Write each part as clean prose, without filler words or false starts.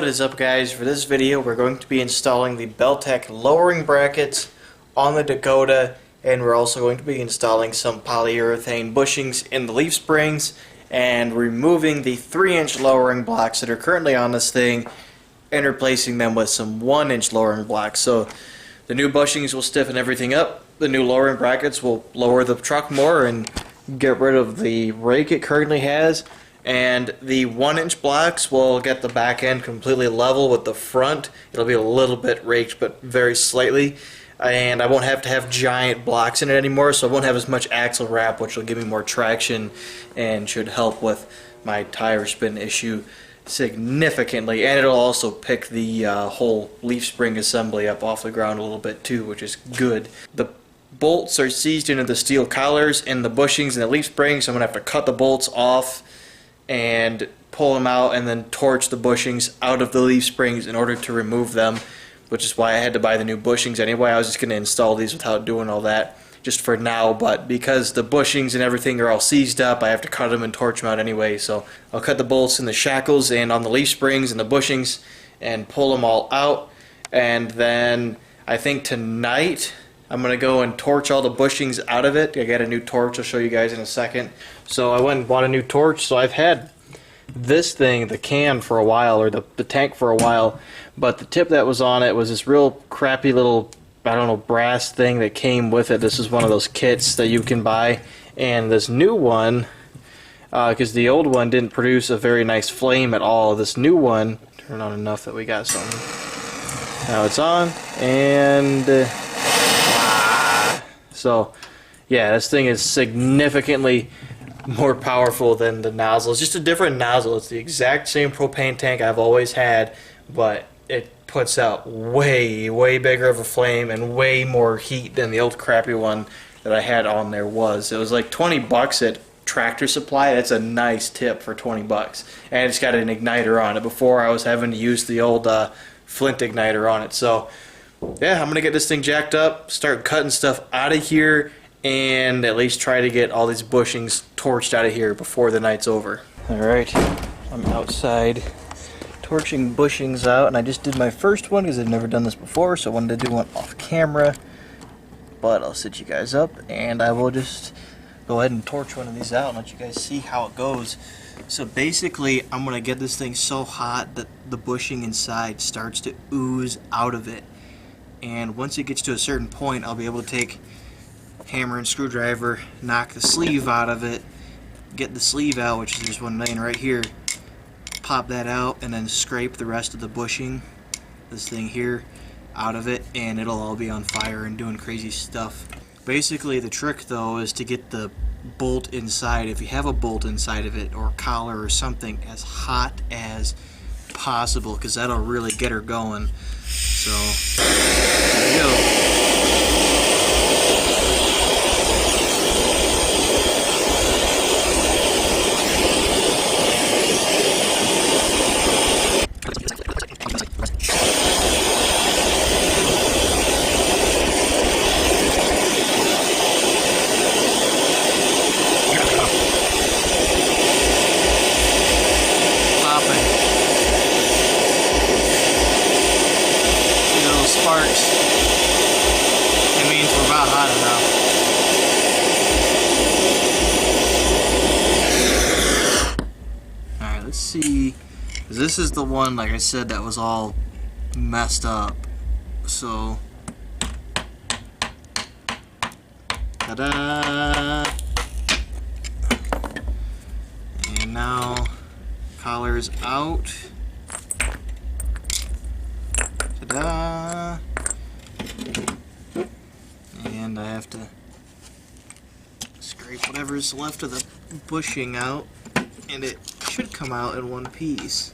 What is up, guys? For this video we're going to be installing the Belltech lowering brackets on the Dakota, and we're also going to be installing some polyurethane bushings in the leaf springs and removing the 3-inch lowering blocks that are currently on this thing and replacing them with some 1-inch lowering blocks. So the new bushings will stiffen everything up, the new lowering brackets will lower the truck more and get rid of the rake it currently has, and the 1-inch blocks will get the back end completely level with the front. It'll be a little bit raked, but very slightly, and I won't have to have giant blocks in it anymore, so I won't have as much axle wrap, which will give me more traction and should help with my tire spin issue significantly. And it'll also pick the whole leaf spring assembly up off the ground a little bit too, which is good. The bolts are seized into the steel collars in the bushings and the leaf springs, so I'm going to have to cut the bolts off and pull them out and then torch the bushings out of the leaf springs in order to remove them, which is why I had to buy the new bushings anyway. I was just going to install these without doing all that just for now, but because the bushings and everything are all seized up, I have to cut them and torch them out anyway. So I'll cut the bolts in the shackles and on the leaf springs and the bushings and pull them all out, and then I think tonight I'm going to go and torch all the bushings out of it. I got a new torch I'll show you guys in a second. So I went and bought a new torch. So I've had this thing, the can, for a while, or the tank for a while, but the tip that was on it was this real crappy little, I don't know, brass thing that came with it. This is one of those kits that you can buy, and this new one, because the old one didn't produce a very nice flame at all, this new one, turn on enough that we got something. Now it's on, and so yeah, this thing is significantly more powerful than the nozzle. It's just a different nozzle. It's the exact same propane tank I've always had, but it puts out way bigger of a flame and way more heat than the old crappy one that I had on there was. It was like 20 bucks at Tractor Supply. That's a nice tip for 20 bucks. And it's got an igniter on it. Before I was having to use the old flint igniter on it. So yeah, I'm gonna get this thing jacked up, start cutting stuff out of here, and at least try to get all these bushings torched out of here before the night's over. Alright, I'm outside torching bushings out, and I just did my first one because I've never done this before, so I wanted to do one off camera. But I'll sit you guys up and I will just go ahead and torch one of these out and let you guys see how it goes. So basically, I'm gonna get this thing so hot that the bushing inside starts to ooze out of it. And once it gets to a certain point, I'll be able to take hammer and screwdriver, knock the sleeve out of it, get the sleeve out, which is just one laying right here, pop that out, and then scrape the rest of the bushing, this thing here, out of it, and it'll all be on fire and doing crazy stuff. Basically, the trick though is to get the bolt inside, if you have a bolt inside of it or collar or something, as hot as possible, because that'll really get her going. So there we go. Sparks. It means we're about hot enough. Alright, let's see. This is the one, like I said, that was all messed up. So, ta-da! And now, collar's out. Ta-da! And I have to scrape whatever's left of the bushing out, and it should come out in one piece.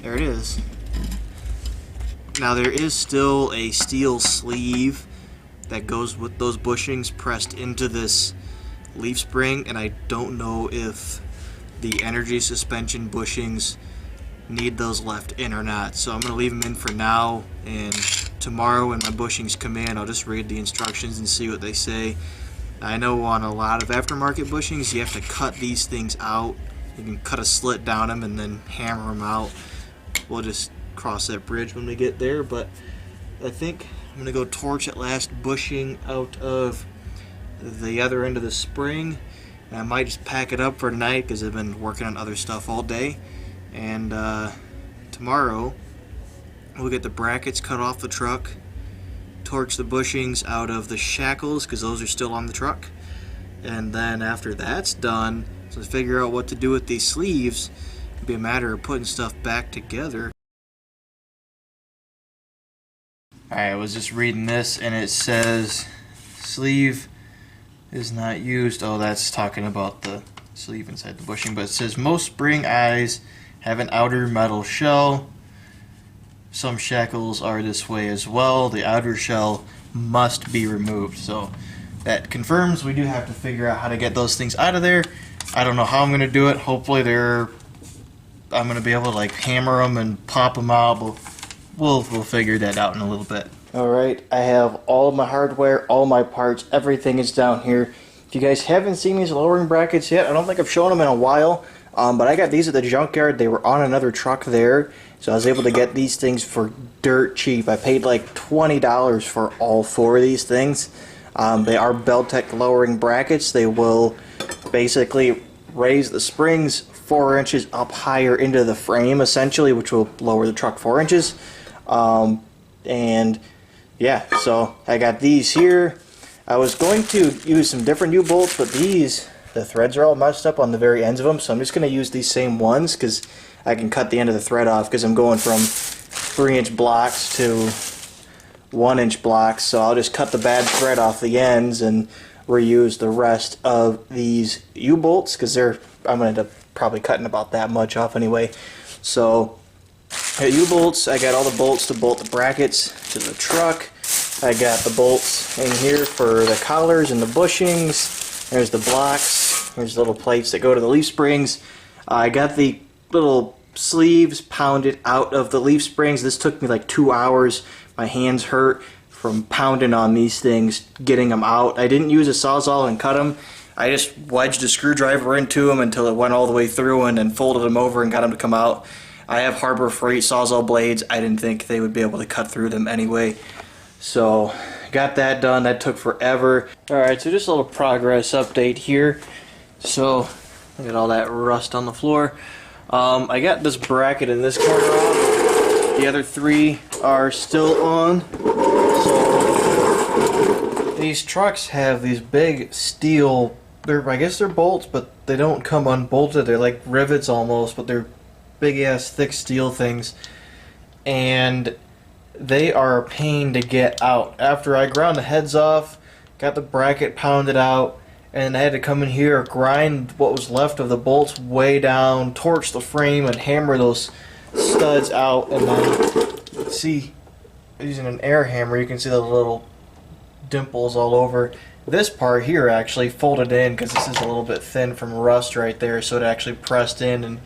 There it is. Now there is still a steel sleeve that goes with those bushings pressed into this leaf spring, and I don't know if the energy suspension bushings need those left in or not, so I'm going to leave them in for now, and tomorrow when my bushings come in I'll just read the instructions and see what they say. I know on a lot of aftermarket bushings you have to cut these things out You can cut a slit down them and then hammer them out. We'll just cross that bridge when we get there, but I think I'm going to go torch that last bushing out of the other end of the spring. And I might just pack it up for tonight because I've been working on other stuff all day. And tomorrow we'll get the brackets cut off the truck, torch the bushings out of the shackles because those are still on the truck. And then after that's done, so figure out what to do with these sleeves. It'll be a matter of putting stuff back together. Alright, I was just reading this and it says sleeve is not used. Oh, that's talking about the sleeve inside the bushing, but it says most spring eyes have an outer metal shell. Some shackles are this way as well. The outer shell must be removed. So that confirms we do have to figure out how to get those things out of there. I don't know how I'm going to do it. Hopefully I'm going to be able to like hammer them and pop them out. But we'll figure that out in a little bit. Alright, I have all my hardware, all my parts, everything is down here. If you guys haven't seen these lowering brackets yet, I don't think I've shown them in a while, but I got these at the junkyard. They were on another truck there, so I was able to get these things for dirt cheap. I paid like $20 for all 4 of these things. They are Belltech lowering brackets. They will basically raise the springs 4 inches up higher into the frame, essentially, which will lower the truck 4 inches. And yeah, so I got these here. I was going to use some different U-bolts, but these, the threads are all messed up on the very ends of them, so I'm just going to use these same ones because I can cut the end of the thread off because I'm going from 3-inch blocks to 1-inch blocks, so I'll just cut the bad thread off the ends and reuse the rest of these U-bolts because I'm going to end up probably cutting about that much off anyway. So U-bolts, I got all the bolts to bolt the brackets to the truck. I got the bolts in here for the collars and the bushings. There's the blocks. There's little plates that go to the leaf springs. I got the little sleeves pounded out of the leaf springs. This took me like 2 hours. My hands hurt from pounding on these things, getting them out. I didn't use a Sawzall and cut them. I just wedged a screwdriver into them until it went all the way through and then folded them over and got them to come out. I have Harbor Freight Sawzall blades. I didn't think they would be able to cut through them anyway. So, got that done. That took forever. Alright, so just a little progress update here. So, look at all that rust on the floor. I got this bracket in this corner off. The other 3 are still on. So, these trucks have these big steel, I guess they're bolts, but they don't come unbolted. They're like rivets almost, but they're big ass thick steel things, and they are a pain to get out. After I ground the heads off, got the bracket pounded out, and I had to come in here, grind what was left of the bolts way down, torch the frame, and hammer those studs out. And then see, using an air hammer, you can see the little dimples all over. This part here actually folded in because this is a little bit thin from rust right there, so it actually pressed in and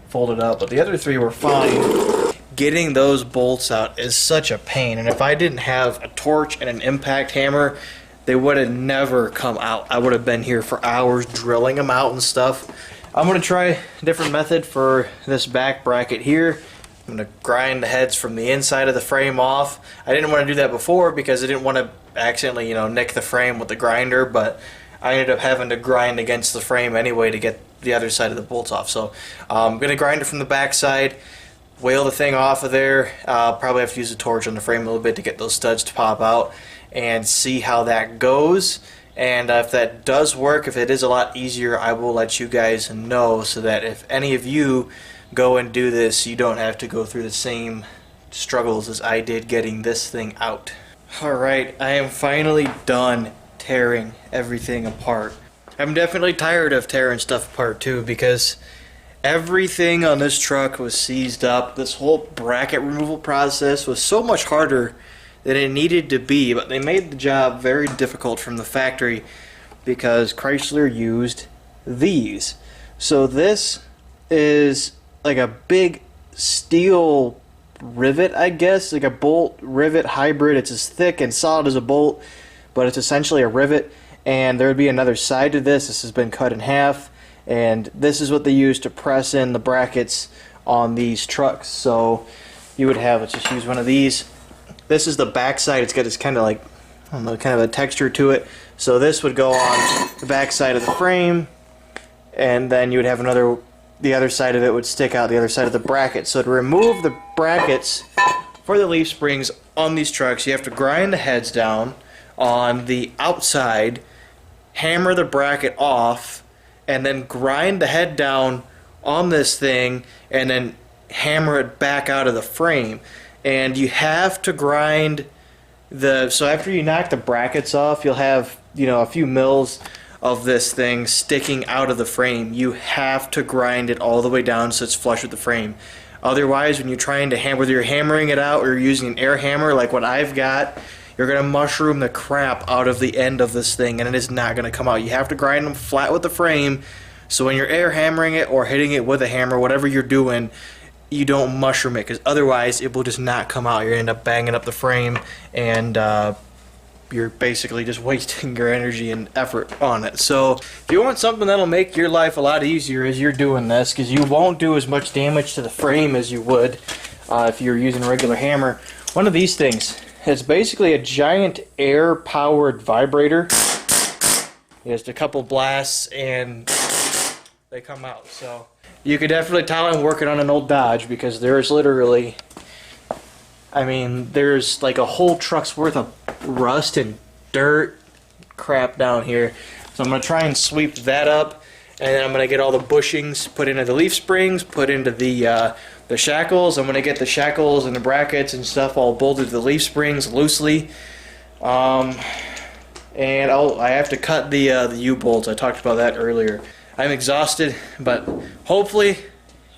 folded up, but the other 3 were fine. Getting those bolts out is such a pain, and if I didn't have a torch and an impact hammer, they would have never come out. I would have been here for hours drilling them out and stuff. I'm going to try a different method for this back bracket here. I'm going to grind the heads from the inside of the frame off. I didn't want to do that before because I didn't want to accidentally, nick the frame with the grinder, but I ended up having to grind against the frame anyway to get the other side of the bolts off. So I'm going to grind it from the back side, whale the thing off of there. Probably have to use a torch on the frame a little bit to get those studs to pop out and see how that goes. And if that does work, if it is a lot easier, I will let you guys know so that if any of you go and do this, you don't have to go through the same struggles as I did getting this thing out. Alright, I am finally done tearing everything apart. I'm definitely tired of tearing stuff apart too because everything on this truck was seized up. This whole bracket removal process was so much harder than it needed to be, but they made the job very difficult from the factory because Chrysler used these. So this is like a big steel rivet, I guess, like a bolt rivet hybrid. It's as thick and solid as a bolt, but it's essentially a rivet. And there would be another side to this. This has been cut in half, and this is what they use to press in the brackets on these trucks. So you would have, let's just use one of these. This is the back side. It's got this kind of like, I don't know, kind of a texture to it. So this would go on the back side of the frame, and then you would have another, the other side of it would stick out the other side of the bracket. So to remove the brackets for the leaf springs on these trucks, you have to grind the heads down on the outside, hammer the bracket off, and then grind the head down on this thing, and then hammer it back out of the frame. And you have to grind so after you knock the brackets off, you'll have, you know, a few mils of this thing sticking out of the frame. You have to grind it all the way down so it's flush with the frame. Otherwise, when you're trying to whether you're hammering it out or you're using an air hammer like what I've got, you're going to mushroom the crap out of the end of this thing, and it is not going to come out. You have to grind them flat with the frame, so when you're air hammering it or hitting it with a hammer, whatever you're doing, you don't mushroom it, because otherwise it will just not come out. You're going to end up banging up the frame, and you're basically just wasting your energy and effort on it. So if you want something that'll make your life a lot easier as you're doing this, because you won't do as much damage to the frame as you would if you were using a regular hammer, one of these things, it's basically a giant air-powered vibrator. It has a couple blasts and they come out. So you could definitely tell I'm working on an old Dodge, because there's literally, I mean, there's like a whole truck's worth of rust and dirt crap down here. So I'm going to try and sweep that up, and then I'm going to get all the bushings put into the leaf springs, put into the shackles. I'm going to get the shackles and the brackets and stuff all bolted to the leaf springs loosely. And I have to cut the U-bolts. I talked about that earlier. I'm exhausted, but hopefully,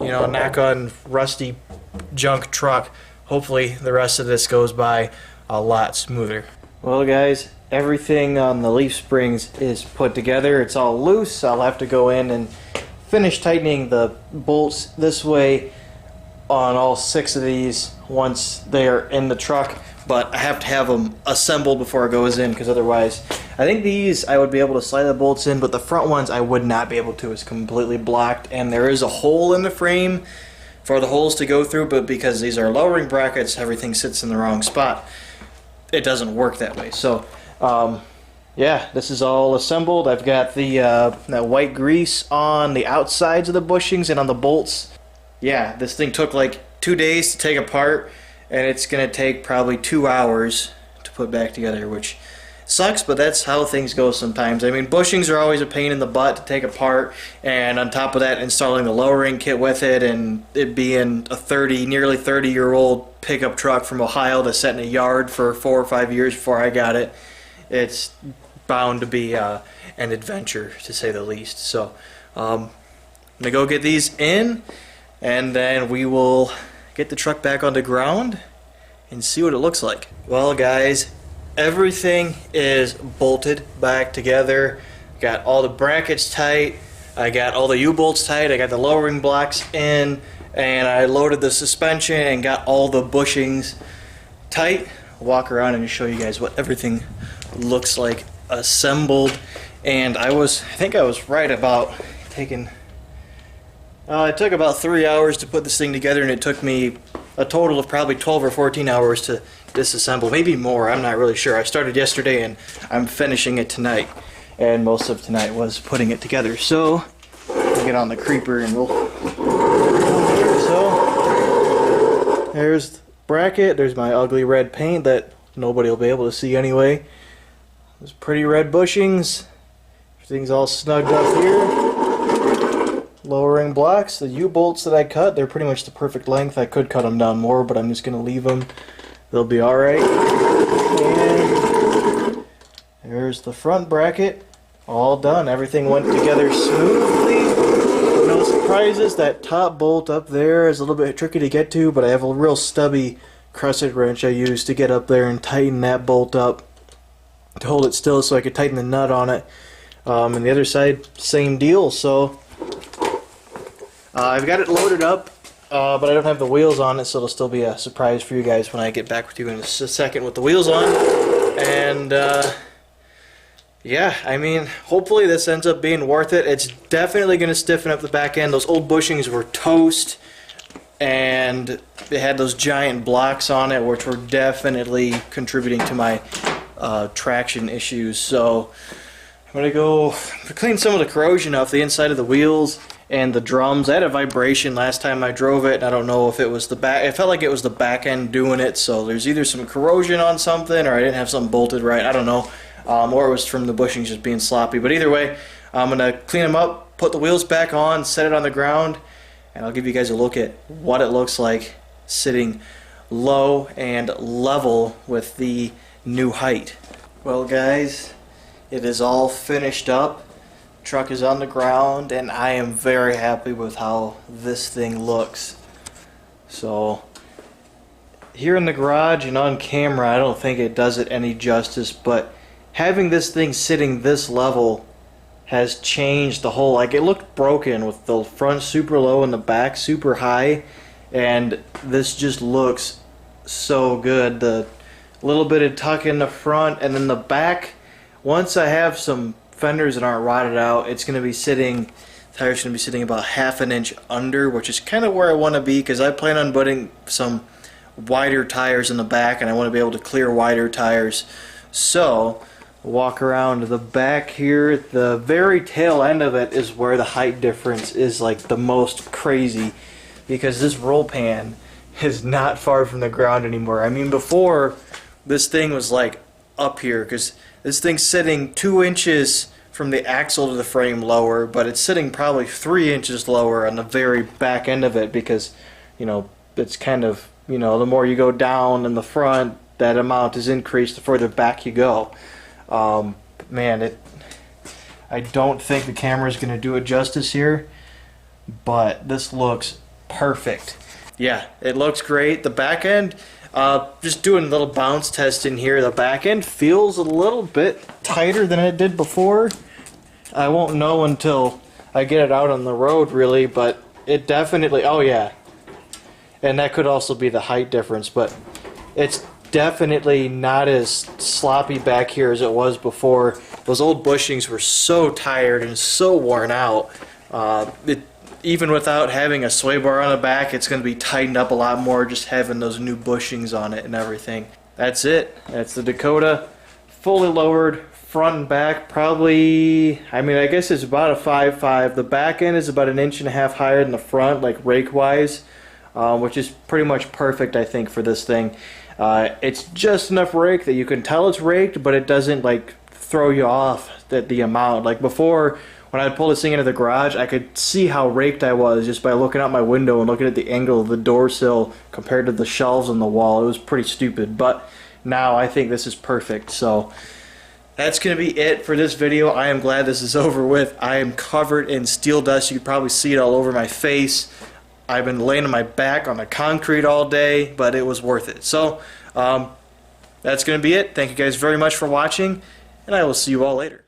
you know, knock on rusty junk truck, hopefully the rest of this goes by a lot smoother. Well guys, everything on the leaf springs is put together. It's all loose. I'll have to go in and finish tightening the bolts this way on all 6 of these once they are in the truck, but I have to have them assembled before it goes in, because otherwise, I think these I would be able to slide the bolts in, but the front ones I would not be able to. It's completely blocked, and there is a hole in the frame for the holes to go through, but because these are lowering brackets, everything sits in the wrong spot. It doesn't work that way. So yeah, this is all assembled. I've got the that white grease on the outsides of the bushings and on the bolts. Yeah, this thing took like 2 days to take apart, and it's gonna take probably 2 hours to put back together, which sucks, but that's how things go sometimes. I mean, bushings are always a pain in the butt to take apart, and on top of that, installing the lowering kit with it, and it being a nearly 30-year-old pickup truck from Ohio that sat in a yard for 4 or 5 years before I got it. It's bound to be an adventure, to say the least. So I'm gonna go get these in, and then we will get the truck back on the ground and see what it looks like. Well guys, everything is bolted back together. Got all the brackets tight, I got all the U-bolts tight, I got the lowering blocks in, and I loaded the suspension and got all the bushings tight. I'll walk around and show you guys what everything looks like assembled. And I think I was right about taking it took about 3 hours to put this thing together, and it took me a total of probably 12 or 14 hours to disassemble, maybe more, I'm not really sure. I started yesterday and I'm finishing it tonight, and most of tonight was putting it together. So we'll get on the creeper and we'll so there's the bracket, there's my ugly red paint that nobody will be able to see anyway. There's pretty red bushings, everything's all snugged up here. Lowering blocks, the U-bolts that I cut, they're pretty much the perfect length. I could cut them down more, but I'm just going to leave them. They'll be alright. And there's the front bracket, all done. Everything went together smoothly. No surprises. That top bolt up there is a little bit tricky to get to, but I have a real stubby crescent wrench I use to get up there and tighten that bolt up to hold it still so I could tighten the nut on it. And the other side, same deal. So I've got it loaded up, but I don't have the wheels on it, so it'll still be a surprise for you guys when I get back with you in a second with the wheels on. And Yeah, I mean, hopefully this ends up being worth it. It's definitely going to stiffen up the back end. Those old bushings were toast, and it had those giant blocks on it, which were definitely contributing to my traction issues. So I'm going to go clean some of the corrosion off the inside of the wheels and the drums. I had a vibration last time I drove it, and I don't know if it was the back. It felt like it was the back end doing it, so there's either some corrosion on something, or I didn't have something bolted right. I don't know. Or it was from the bushings just being sloppy. But either way, I'm going to clean them up, put the wheels back on, set it on the ground, and I'll give you guys a look at what it looks like sitting low and level with the new height. Well guys, it is all finished up. Truck is on the ground, and I am very happy with how this thing looks. So here in the garage and on camera, I don't think it does it any justice, but having this thing sitting this level has changed the whole, like, it looked broken with the front super low and the back super high, and this just looks so good. The little bit of tuck in the front, and then the back, once I have some fenders that aren't rotted out, it's going to be sitting, tires going to be sitting about half an inch under, which is kind of where I want to be, because I plan on putting some wider tires in the back, and I want to be able to clear wider tires. So walk around the back here. The very tail end of it is where the height difference is like the most crazy, because this roll pan is not far from the ground anymore. I mean, before this thing was like up here, because this thing's sitting 2 inches from the axle to the frame lower, but it's sitting probably 3 inches lower on the very back end of it, because, you know, it's kind of, you know, the more you go down in the front, that amount is increased the further back you go. Man, I don't think the camera is going to do it justice here, but this looks perfect. Yeah, it looks great. The back end, just doing a little bounce test in here, the back end feels a little bit tighter than it did before. I won't know until I get it out on the road, really, but it definitely, oh yeah, and that could also be the height difference, but it's definitely not as sloppy back here as it was before. Those old bushings were so tired and so worn out. Even without having a sway bar on the back, it's going to be tightened up a lot more just having those new bushings on it and everything. That's it. That's the Dakota, fully lowered, front and back. Probably, I mean, I guess it's about a 5.5. The back end is about 1.5 inches higher than the front, like rake-wise, which is pretty much perfect, I think, for this thing. It's just enough rake that you can tell it's raked, but it doesn't like throw you off the amount. Like before, when I'd pull this thing into the garage, I could see how raked I was just by looking out my window and looking at the angle of the door sill compared to the shelves on the wall. It was pretty stupid, but now I think this is perfect. So that's going to be it for this video. I am glad this is over with. I am covered in steel dust. You can probably see it all over my face. I've been laying on my back on the concrete all day, but it was worth it. So that's going to be it. Thank you guys very much for watching, and I will see you all later.